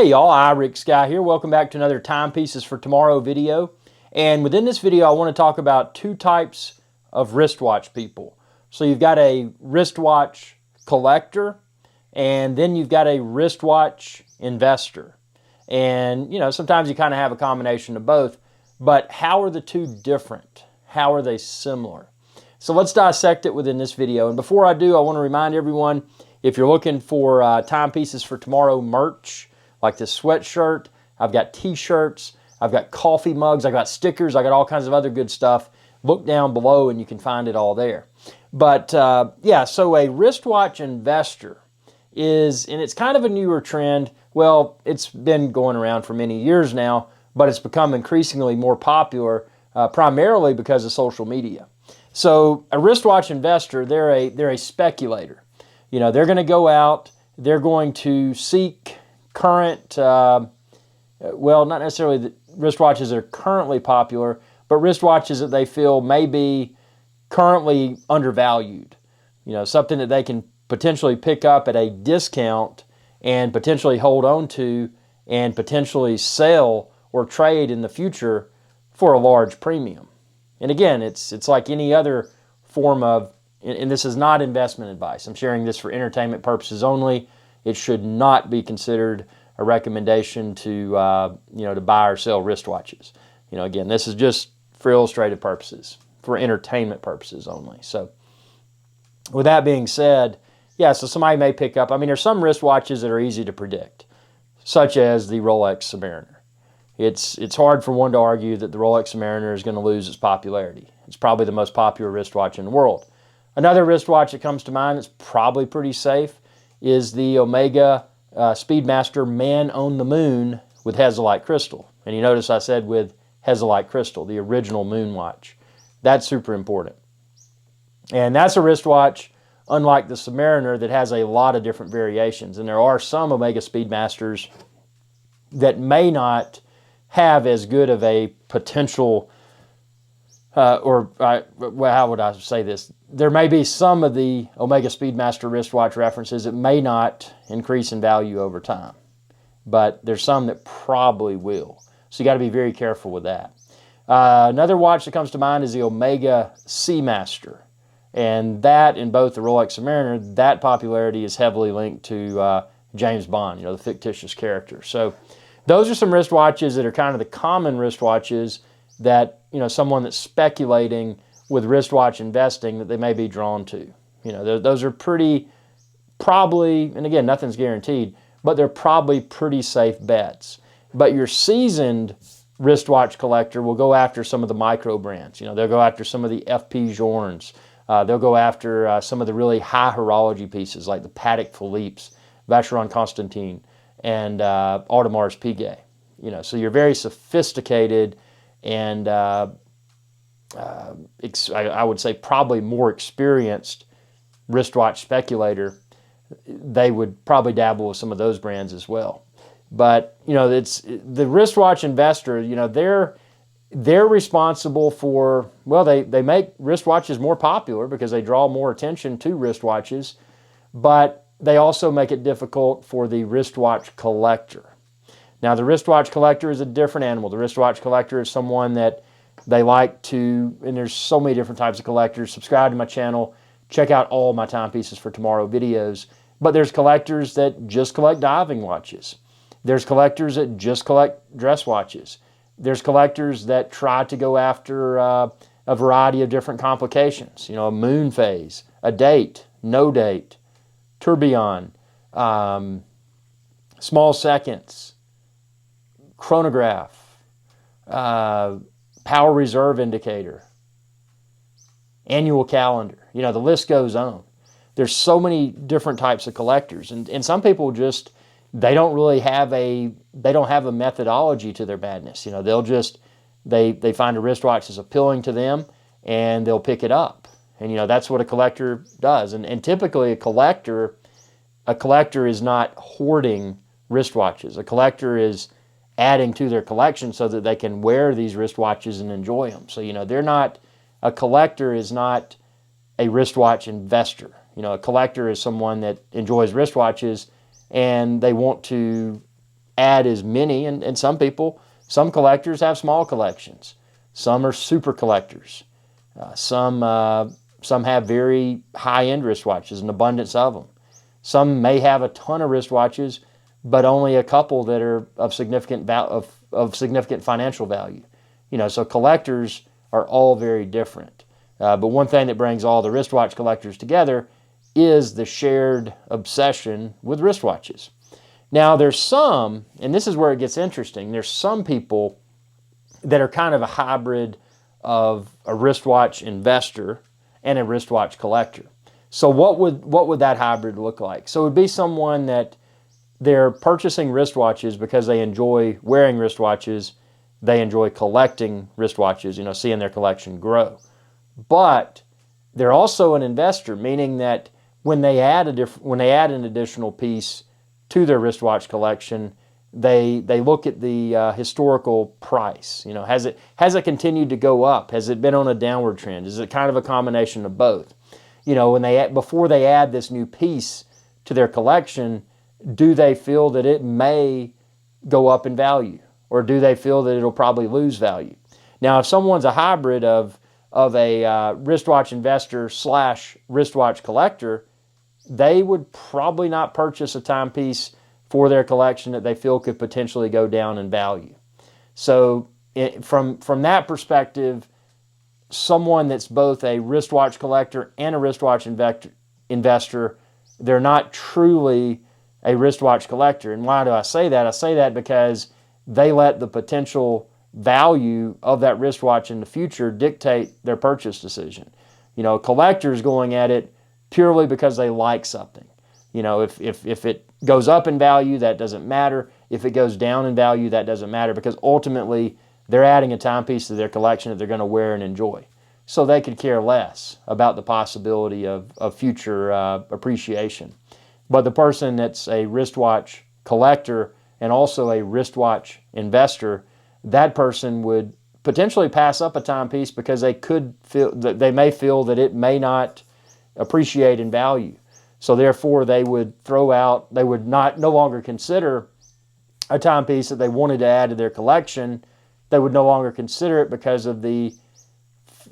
Hey y'all, Rick Sky here. Welcome back to another Timepieces for Tomorrow video. And within this video, I want to talk about two types of wristwatch people. So you've got a wristwatch collector, and then you've got a wristwatch investor. And sometimes you kind of have a combination of both, but how are the two different? How are they similar? So let's dissect it within this video. And before I do, I want to remind everyone, if you're looking for Timepieces for Tomorrow merch, like this sweatshirt, I've got t-shirts, I've got coffee mugs, I've got stickers, I got all kinds of other good stuff. Look down below and you can find it all there. But yeah, so a wristwatch investor is, and it's kind of a newer trend. Well, it's been going around for many years now, but it's become increasingly more popular, primarily because of social media. So a wristwatch investor, they're a speculator. They're going to go out, they're going to seek current, well, not necessarily the wristwatches that are currently popular, but wristwatches that they feel may be currently undervalued. Something that they can potentially pick up at a discount and potentially hold on to and potentially sell or trade in the future for a large premium. And again, it's like any other form of, and this is not investment advice. I'm sharing this for entertainment purposes only. It should not be considered a recommendation to to buy or sell wristwatches. Again, this is just for illustrative purposes, for entertainment purposes only. So with that being said, yeah, so somebody may pick up, there's some wristwatches that are easy to predict, such as the Rolex Submariner. It's hard for one to argue that the Rolex Submariner is going to lose its popularity. It's probably the most popular wristwatch in the world. Another wristwatch that comes to mind that's probably pretty safe is the Omega Speedmaster Man on the Moon with Hezolite crystal. And you notice I said with Hezolite crystal, the original moon watch. That's super important. And that's a wristwatch, unlike the Submariner, that has a lot of different variations. And there are some Omega Speedmasters that may not have as good of a potential, well, how would I say this? There may be some of the Omega Speedmaster wristwatch references that may not increase in value over time, but there's some that probably will. So you got to be very careful with that. Another watch that comes to mind is the Omega Seamaster, and that in both the Rolex Submariner, that popularity is heavily linked to James Bond, the fictitious character. So those are some wristwatches that are kind of the common wristwatches that someone that's speculating with wristwatch investing that they may be drawn to. Those are probably, and again, nothing's guaranteed, but they're probably pretty safe bets. But your seasoned wristwatch collector will go after some of the micro brands. They'll go after some of the FP Journes. They'll go after some of the really high horology pieces like the Patek Philippe's, Vacheron Constantin, and Audemars Piguet. So you're very sophisticated and I would say probably more experienced wristwatch speculator. They would probably dabble with some of those brands as well. But it's the wristwatch investor. They're responsible for, well, they make wristwatches more popular because they draw more attention to wristwatches, but they also make it difficult for the wristwatch collector. Now, the wristwatch collector is a different animal. The wristwatch collector is someone that they like to, and there's so many different types of collectors. Subscribe to my channel. Check out all my Timepieces for Tomorrow videos. But there's collectors that just collect diving watches. There's collectors that just collect dress watches. There's collectors that try to go after a variety of different complications. A moon phase, a date, no date, tourbillon, small seconds, chronograph, power reserve indicator, annual calendar. The list goes on. There's so many different types of collectors, and some people just, they don't have a methodology to their madness. They'll just, they find a wristwatch that's appealing to them and they'll pick it up. And that's what a collector does. And typically a collector is not hoarding wristwatches. A collector is adding to their collection so that they can wear these wristwatches and enjoy them. So, a collector is not a wristwatch investor. A collector is someone that enjoys wristwatches and they want to add as many, and some people, some collectors have small collections. Some are super collectors. Some have very high-end wristwatches, an abundance of them. Some may have a ton of wristwatches, but only a couple that are of significant significant financial value. So collectors are all very different. But one thing that brings all the wristwatch collectors together is the shared obsession with wristwatches. Now, there's some, and this is where it gets interesting, there's some people that are kind of a hybrid of a wristwatch investor and a wristwatch collector. So what would that hybrid look like? So it would be someone that they're purchasing wristwatches because they enjoy wearing wristwatches, they enjoy collecting wristwatches, seeing their collection grow. But they're also an investor, meaning that when they add an additional piece to their wristwatch collection, they look at the historical price. Has it continued to go up? Has it been on a downward trend? Is it kind of a combination of both? Before they add this new piece to their collection, do they feel that it may go up in value, or do they feel that it'll probably lose value? Now, if someone's a hybrid of a wristwatch investor / wristwatch collector, they would probably not purchase a timepiece for their collection that they feel could potentially go down in value. So from that perspective, someone that's both a wristwatch collector and a wristwatch investor, they're not truly a wristwatch collector. And why do I say that? I say that because they let the potential value of that wristwatch in the future dictate their purchase decision. Collectors going at it purely because they like something. If it goes up in value, that doesn't matter. If it goes down in value, that doesn't matter, because ultimately they're adding a timepiece to their collection that they're going to wear and enjoy. So they could care less about the possibility of future appreciation. But the person that's a wristwatch collector and also a wristwatch investor, that person would potentially pass up a timepiece because they may feel that it may not appreciate in value. So therefore, they would no longer consider a timepiece that they wanted to add to their collection. They would no longer consider it because of they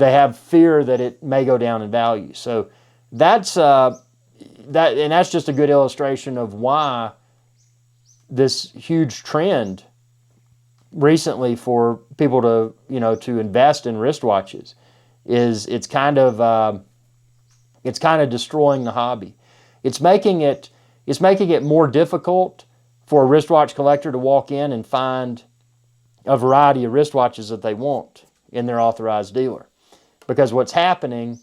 have fear that it may go down in value. So that's just a good illustration of why this huge trend recently for people to invest in wristwatches is it's kind of destroying the hobby. It's making it more difficult for a wristwatch collector to walk in and find a variety of wristwatches that they want in their authorized dealer. Because what's happening,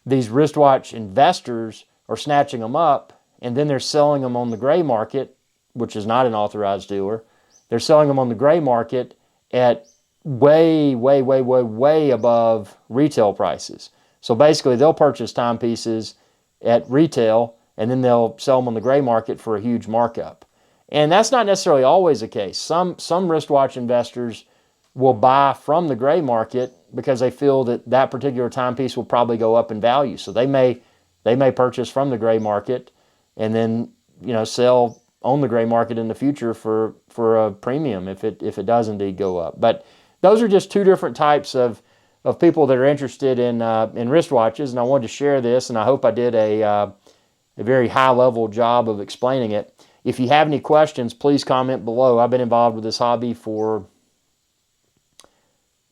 these wristwatch investors are snatching them up, and then they're selling them on the gray market, which is not an authorized dealer. They're selling them on the gray market at way, way, way, way, way above retail prices. So basically, they'll purchase timepieces at retail, and then they'll sell them on the gray market for a huge markup. And that's not necessarily always the case. Some wristwatch investors will buy from the gray market because they feel that particular timepiece will probably go up in value. So they may purchase from the gray market and then sell on the gray market in the future for a premium if it does indeed go up. But those are just two different types of people that are interested in wristwatches, and I wanted to share this, and I hope I did a very high-level job of explaining it. If you have any questions, please comment below. I've been involved with this hobby for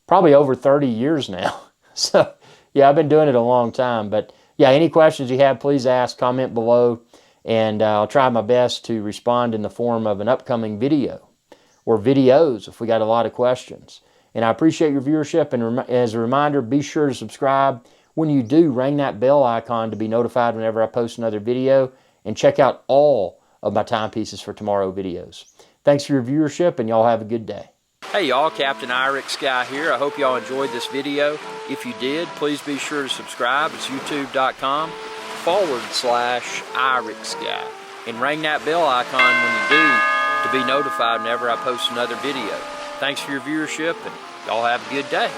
probably over 30 years now. So, yeah, I've been doing it a long time. But, yeah, any questions you have, please ask, comment below, and I'll try my best to respond in the form of an upcoming video or videos if we got a lot of questions. And I appreciate your viewership, and as a reminder, be sure to subscribe. When you do, ring that bell icon to be notified whenever I post another video, and check out all of my timepieces for tomorrow videos. Thanks for your viewership, and y'all have a good day. Hey y'all, Captain Irix Guy here. I hope y'all enjoyed this video. If you did, please be sure to subscribe. It's youtube.com/Irix Guy. And ring that bell icon when you do to be notified whenever I post another video. Thanks for your viewership, and y'all have a good day.